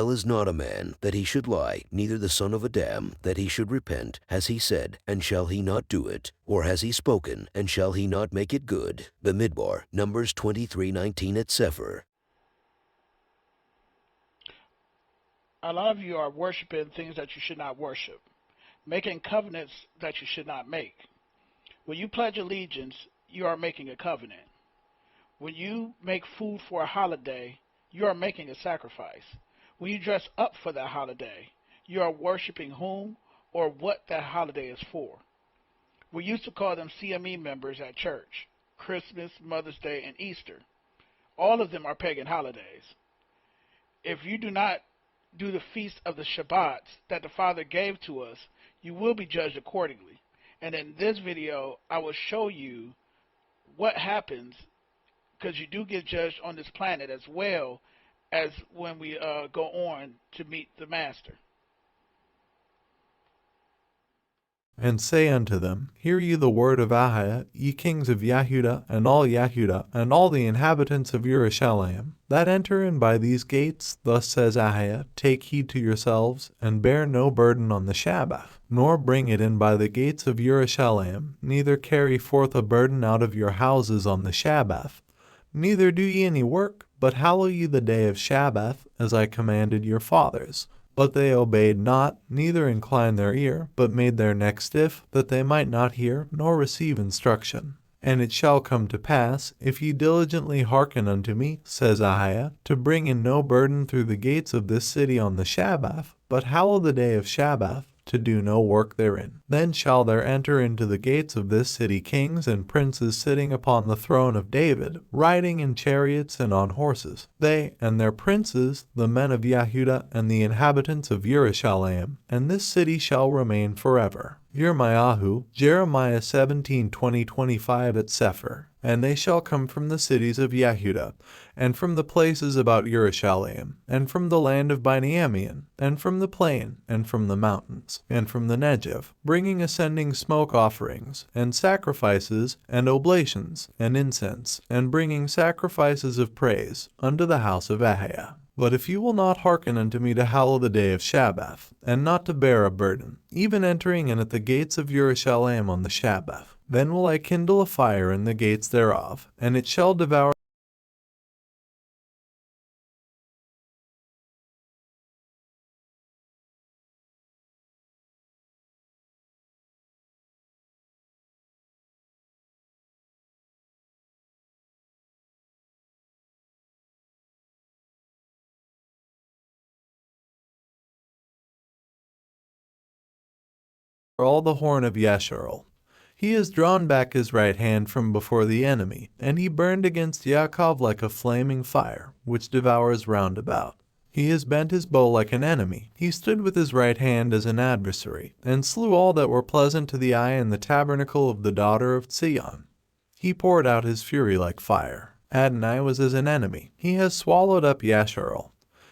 Yisrael is not a man, that he should lie, neither the son of a dam, that he should repent. Has he said, and shall he not do it? Or has he spoken, and shall he not make it good? Bamidbar, Numbers 23:19 at Cepher. A lot of you are worshiping things that you should not worship, making covenants that you should not make. When you pledge allegiance, you are making a covenant. When you make food for a holiday, you are making a sacrifice. When you dress up for that holiday, you are worshiping whom or what that holiday is for. We used to call them CME members at church: Christmas, Mother's Day, and Easter. All of them are pagan holidays. If you do not do the feast of the Shabbats that the Father gave to us, you will be judged accordingly. And in this video, I will show you what happens, because you do get judged on this planet as well as when we go on to meet the Master. And say unto them, Hear ye the word of Ahah, ye kings of Yahudah, and all the inhabitants of Yirmeyahu, that enter in by these gates. Thus says Ahah, Take heed to yourselves, and bear no burden on the Sabbath, nor bring it in by the gates of Yirmeyahu, neither carry forth a burden out of your houses on the Sabbath. Neither do ye any work, but hallow ye the day of Sabbath, as I commanded your fathers. But they obeyed not, neither inclined their ear, but made their neck stiff, that they might not hear, nor receive instruction. And it shall come to pass, if ye diligently hearken unto me, says Ahah, to bring in no burden through the gates of this city on the Sabbath, but hallow the day of Sabbath, to do no work therein. Then shall there enter into the gates of this city kings and princes sitting upon the throne of David, riding in chariots and on horses, they and their princes, the men of Yahudah and the inhabitants of Yirmeyahu, and this city shall remain forever. Yirmeyahu, Jerimiah 17:20-25 at Cepher. And they shall come from the cities of Yahudah, and from the places about Yirmeyahu, and from the land of Binyamin, and from the plain, and from the mountains, and from the Negev, bringing ascending smoke offerings, and sacrifices, and oblations, and incense, and bringing sacrifices of praise unto the house of Ahah. But if you will not hearken unto me to hallow the day of Sabbath, and not to bear a burden, even entering in at the gates of Yirmeyahu on the Sabbath, then will I kindle a fire in the gates thereof, and it shall devour all the horn of Yashar'el. He has drawn back his right hand from before the enemy, and he burned against Yaakov like a flaming fire, which devours round about. He has bent his bow like an enemy. He stood with his right hand as an adversary, and slew all that were pleasant to the eye in the tabernacle of the daughter of Zion. He poured out his fury like fire. Adonai was as an enemy. He has swallowed up Yashar'el.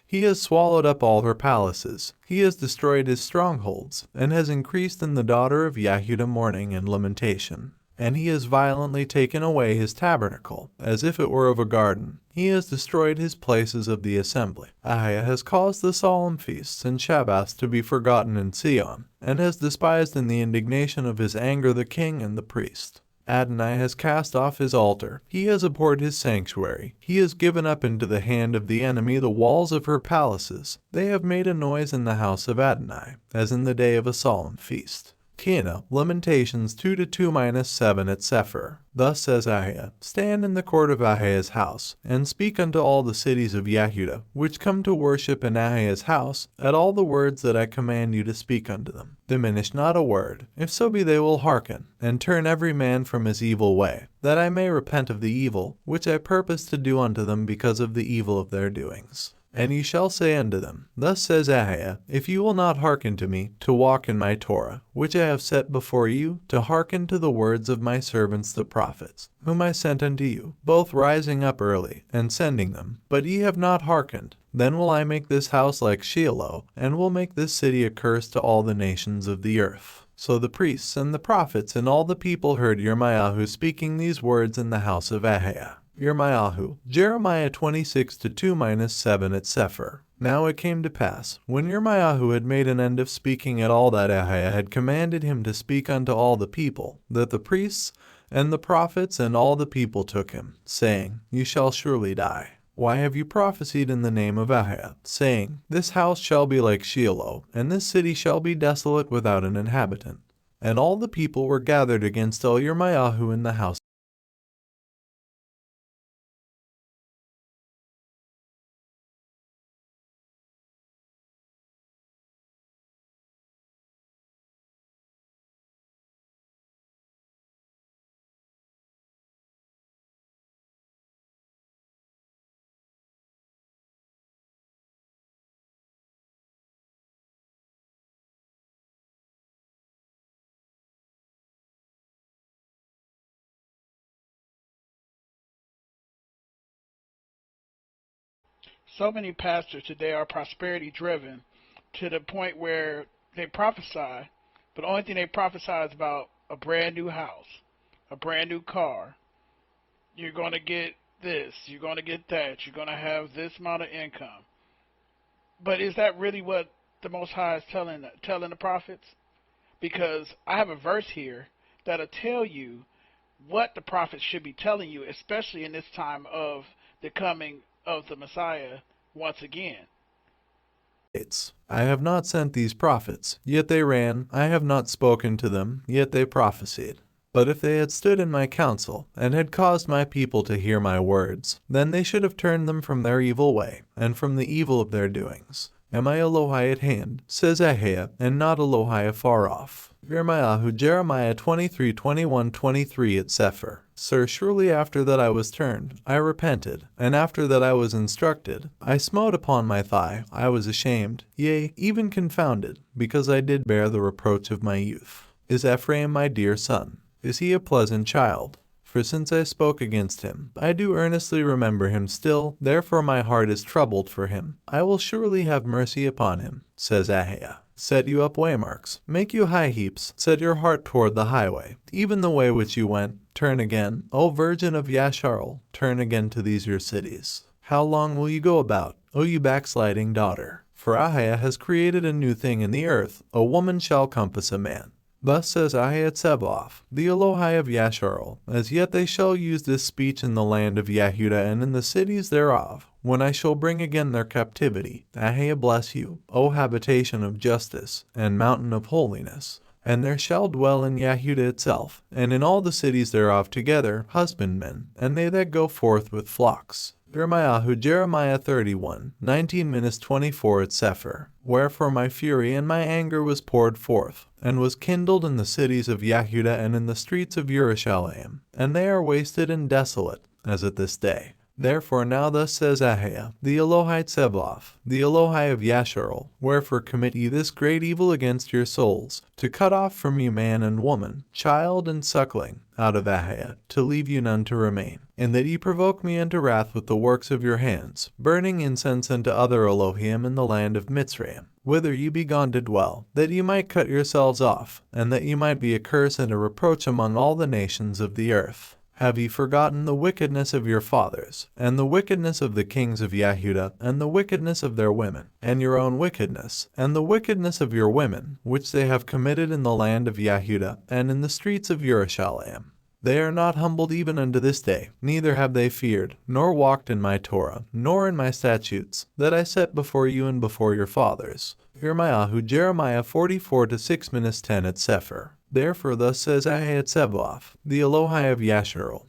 He has swallowed up all her palaces. He has destroyed his strongholds, and has increased in the daughter of Yahudah mourning and lamentation. And he has violently taken away his tabernacle, as if it were of a garden. He has destroyed his places of the assembly. Ahah has caused the solemn feasts and Shabbats to be forgotten in Sion, and has despised in the indignation of his anger the king and the priest. Adonai has cast off his altar. He has abhorred his sanctuary. He has given up into the hand of the enemy the walls of her palaces. They have made a noise in the house of Adonai, as in the day of a solemn feast. Qiynah, Lamentations 2-2-7 at Cepher. Thus says Ahah, Stand in the court of Ahah's house, and speak unto all the cities of Yahudah, which come to worship in Ahah's house, at all the words that I command you to speak unto them. Diminish not a word, if so be they will hearken, and turn every man from his evil way, that I may repent of the evil, which I purpose to do unto them because of the evil of their doings. And ye shall say unto them, Thus says Ahah, if you will not hearken to me, to walk in my Torah, which I have set before you, to hearken to the words of my servants the prophets, whom I sent unto you, both rising up early, and sending them, but ye have not hearkened, then will I make this house like Shiloh, and will make this city a curse to all the nations of the earth. So the priests and the prophets and all the people heard Yirmeyahu speaking these words in the house of Ahah. Yirmeyahu, Jeremiah 26:2-7 at Cepher. Now it came to pass, when Yirmeyahu had made an end of speaking at all that Ahijah had commanded him to speak unto all the people, that the priests and the prophets and all the people took him, saying, You shall surely die. Why have you prophesied in the name of Ahijah, saying, This house shall be like Shiloh, and this city shall be desolate without an inhabitant? And all the people were gathered against Yirmeyahu in the house. So many pastors today are prosperity driven to the point where they prophesy, but the only thing they prophesy is about a brand new house, a brand new car. You're going to get this, you're going to get that, you're going to have this amount of income. But is that really what the Most High is telling the prophets? Because I have a verse here that'll tell you what the prophets should be telling you, especially in this time of the coming of the Messiah once again. I have not sent these prophets, yet they ran. I have not spoken to them, yet they prophesied. But if they had stood in my counsel, and had caused my people to hear my words, then they should have turned them from their evil way, and from the evil of their doings. Am I Elohai at hand, says Ahijah, and not Elohai afar off? Yirmeyahu, Jeremiah 23:21-23 at Cepher. Sir, surely after that I was turned, I repented, and after that I was instructed, I smote upon my thigh, I was ashamed, yea, even confounded, because I did bear the reproach of my youth. Is Ephraim my dear son? Is he a pleasant child? For since I spoke against him, I do earnestly remember him still, therefore my heart is troubled for him. I will surely have mercy upon him, says Ahijah. Set you up waymarks, make you high heaps, set your heart toward the highway, even the way which you went. Turn again, O virgin of Yashar'el, turn again to these your cities. How long will you go about, O you backsliding daughter? For Ahijah has created a new thing in the earth, a woman shall compass a man. Thus says Ahijah Tsebaoth, the Elohai of Yashar'el, as yet they shall use this speech in the land of Yehudah and in the cities thereof, when I shall bring again their captivity. Ahijah bless you, O habitation of justice, and mountain of holiness. And there shall dwell in Yehudah itself, and in all the cities thereof together, husbandmen, and they that go forth with flocks. Yirmeyahu, Jeremiah 31:19-24 at Cepher. Wherefore my fury and my anger was poured forth, and was kindled in the cities of Yehudah and in the streets of Jerusalem, and they are wasted and desolate, as at this day. Therefore now thus says Ahijah, the Elohai Tsebaoth, the Elohai of Yashar'el, wherefore commit ye this great evil against your souls, to cut off from you man and woman, child and suckling, out of Ahijah, to leave you none to remain, and that ye provoke me unto wrath with the works of your hands, burning incense unto other Elohim in the land of Mitzrayim, whither ye be gone to dwell, that ye might cut yourselves off, and that ye might be a curse and a reproach among all the nations of the earth. Have ye forgotten the wickedness of your fathers, and the wickedness of the kings of Yehudah, and the wickedness of their women, and your own wickedness, and the wickedness of your women, which they have committed in the land of Yehudah, and in the streets of Jerusalem? They are not humbled even unto this day, neither have they feared, nor walked in my Torah, nor in my statutes, that I set before you and before your fathers. Yirmeyahu, Jeremiah 44:6-10 at Cepher. Therefore thus says Ahijah Tsebaoth, the Elohai of Yashar'el,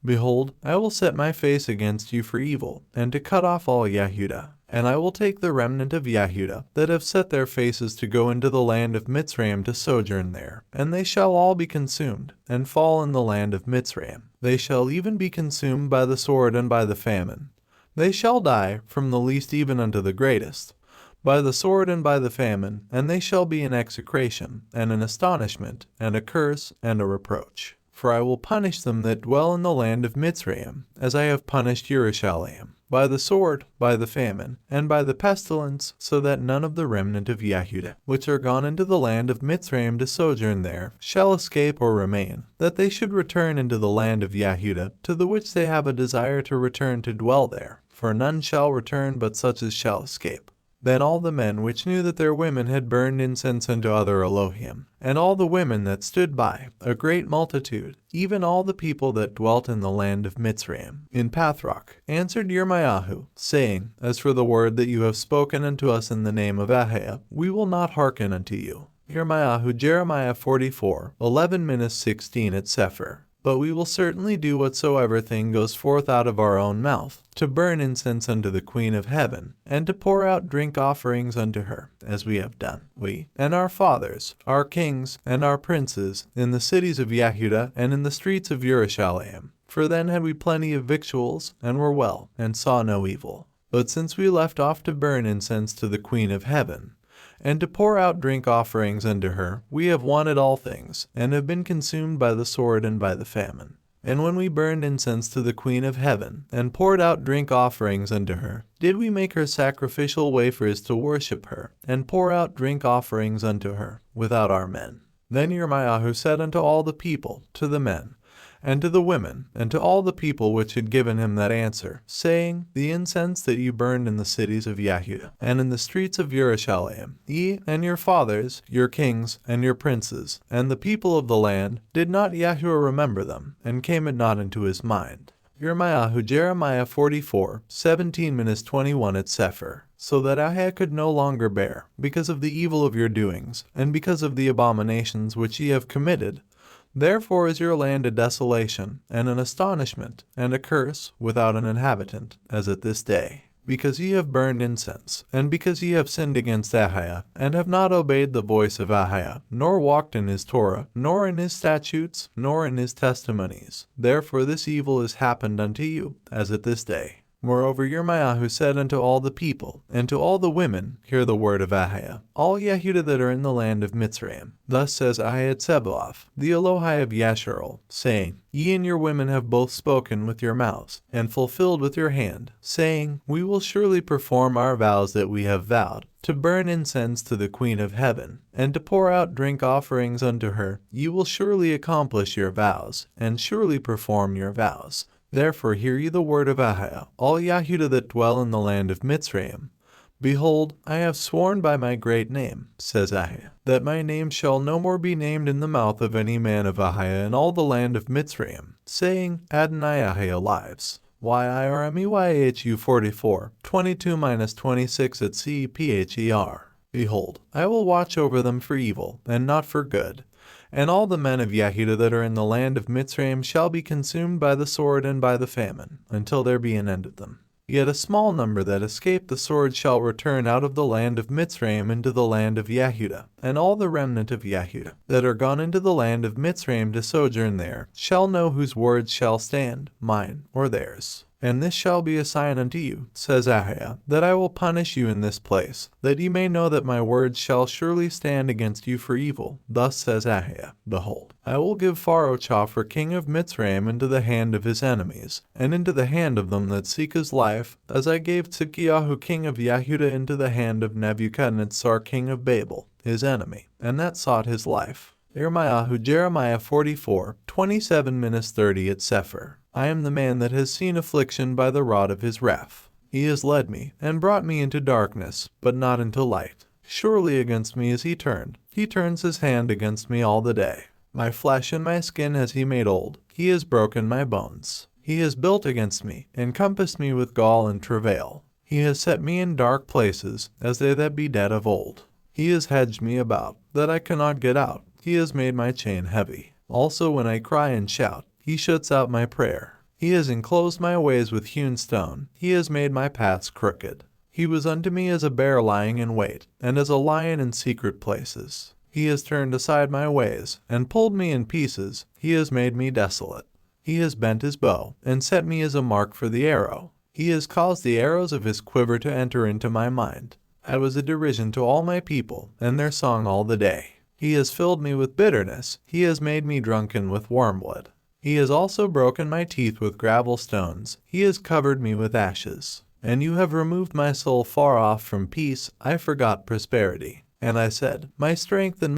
Behold, I will set my face against you for evil, and to cut off all Yehudah. And I will take the remnant of Yehudah, that have set their faces to go into the land of Mitzrayim to sojourn there, and they shall all be consumed, and fall in the land of Mitzrayim. They shall even be consumed by the sword and by the famine. They shall die, from the least even unto the greatest, by the sword and by the famine, and they shall be in execration, and in astonishment, and a curse, and a reproach. For I will punish them that dwell in the land of Mitzrayim, as I have punished Jerusalem. by the sword, by the famine, and by the pestilence, so that none of the remnant of Yehudah, which are gone into the land of Mitzrayim to sojourn there, shall escape or remain, that they should return into the land of Yehudah, to the which they have a desire to return to dwell there, for none shall return but such as shall escape. Then all the men which knew that their women had burned incense unto other Elohim, and all the women that stood by, a great multitude, even all the people that dwelt in the land of Mitzrayim, in Pathrock, answered Yirmeyahu, saying, As for the word that you have spoken unto us in the name of Ahah, we will not hearken unto you. Yirmeyahu, Jerimiah 44, 11-16 at Cepher. But we will certainly do whatsoever thing goes forth out of our own mouth, to burn incense unto the Queen of Heaven, and to pour out drink offerings unto her, as we have done, we, and our fathers, our kings, and our princes, in the cities of Yehudah, and in the streets of Yerushalayim. For then had we plenty of victuals, and were well, and saw no evil. But since we left off to burn incense to the Queen of Heaven, and to pour out drink offerings unto her, we have wanted all things, and have been consumed by the sword and by the famine. And when we burned incense to the Queen of Heaven, and poured out drink offerings unto her, did we make her sacrificial wafers to worship her, and pour out drink offerings unto her, without our men? Then Yirmeyahu said unto all the people, to the men, and to the women, and to all the people which had given him that answer, saying, The incense that you burned in the cities of Yehudah, and in the streets of Yerushalayim, ye and your fathers, your kings, and your princes, and the people of the land, did not Yahuwah remember them, and came it not into his mind? Yirmeyahu, Jeremiah 44, 17-21 at Cepher. So that Ahah could no longer bear, because of the evil of your doings, and because of the abominations which ye have committed. Therefore is your land a desolation, and an astonishment, and a curse, without an inhabitant, as at this day. Because ye have burned incense, and because ye have sinned against Ahah, and have not obeyed the voice of Ahah, nor walked in his Torah, nor in his statutes, nor in his testimonies. Therefore this evil is happened unto you, as at this day. Moreover, Yirmeyahu said unto all the people, and to all the women, Hear the word of Ahah, all Yehudah that are in the land of Mitzrayim. Thus says Ahah Tsebaoth, the Elohai of Yashar'el, saying, Ye and your women have both spoken with your mouths, and fulfilled with your hand, saying, We will surely perform our vows that we have vowed, to burn incense to the Queen of Heaven, and to pour out drink offerings unto her. Ye will surely accomplish your vows, and surely perform your vows. Therefore hear ye the word of Ahah, all Yehudah that dwell in the land of Mitzrayim. Behold, I have sworn by my great name, says Ahah, that my name shall no more be named in the mouth of any man of Ahah in all the land of Mitzrayim, saying, Adonai Ahah lives. Yirmeyahu 44, 22-26 at Cepher. Behold, I will watch over them for evil, and not for good. And all the men of Yehudah that are in the land of Mitzrayim shall be consumed by the sword and by the famine, until there be an end of them. Yet a small number that escape the sword shall return out of the land of Mitzrayim into the land of Yehudah, and all the remnant of Yehudah that are gone into the land of Mitzrayim to sojourn there shall know whose words shall stand, mine or theirs. And this shall be a sign unto you, says Ahah, that I will punish you in this place, that ye may know that my words shall surely stand against you for evil. Thus says Ahah, Behold, I will give Cepher king of Mitzrayim into the hand of his enemies, and into the hand of them that seek his life, as I gave Tzidkiyahu king of Yehudah into the hand of Nebuchadnezzar king of Babel, his enemy, and that sought his life. Yirmeyahu, Jeremiah 44, 27-30 at Cepher. I am the man that has seen affliction by the rod of his wrath. He has led me, and brought me into darkness, but not into light. Surely against me is he turned. He turns his hand against me all the day. My flesh and my skin has he made old. He has broken my bones. He has built against me, encompassed me with gall and travail. He has set me in dark places, as they that be dead of old. He has hedged me about, that I cannot get out. He has made my chain heavy. Also when I cry and shout, he shuts out my prayer. He has enclosed my ways with hewn stone. He has made my paths crooked. He was unto me as a bear lying in wait, and as a lion in secret places. He has turned aside my ways, and pulled me in pieces. He has made me desolate. He has bent his bow, and set me as a mark for the arrow. He has caused the arrows of his quiver to enter into my mind. I was a derision to all my people, and their song all the day. He has filled me with bitterness. He has made me drunken with wormwood. He has also broken my teeth with gravel stones. He has covered me with ashes. And you have removed my soul far off from peace. I forgot prosperity. And I said, my strength and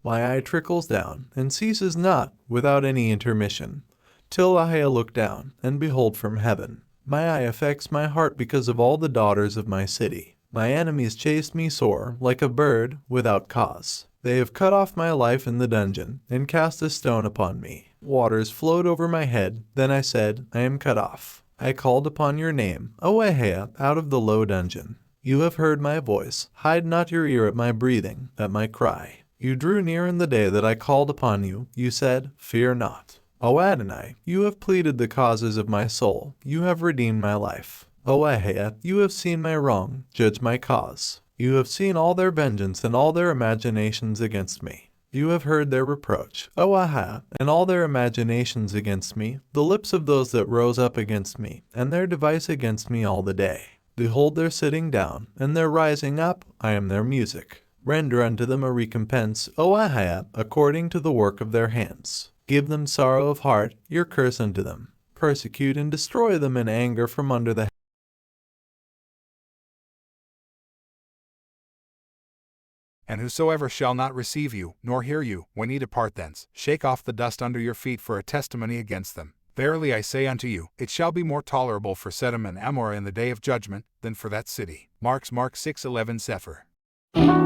my eye trickles down, and ceases not, without any intermission, till I look down, and behold from heaven. My eye affects my heart because of all the daughters of my city. My enemies chased me sore, like a bird, without cause. They have cut off my life in the dungeon, and cast a stone upon me. Waters flowed over my head. Then I said, I am cut off. I called upon your name, O Ahia, out of the low dungeon. You have heard my voice. Hide not your ear at my breathing, at my cry. You drew near in the day that I called upon you. You said, fear not. O Adonai, you have pleaded the causes of my soul. You have redeemed my life. O Ahia, you have seen my wrong. Judge my cause. You have seen all their vengeance and all their imaginations against me. You have heard their reproach, O Ahia, and all their imaginations against me, the lips of those that rose up against me, and their device against me all the day. Behold their sitting down, and their rising up, I am their music. Render unto them a recompense, O Ahia, according to the work of their hands. Give them sorrow of heart, your curse unto them. Persecute and destroy them in anger from under the And whosoever shall not receive you, nor hear you, when ye depart thence, shake off the dust under your feet for a testimony against them. Verily I say unto you, it shall be more tolerable for Sodom and Amorah in the day of judgment, than for that city. Mark 6:11 Cepher.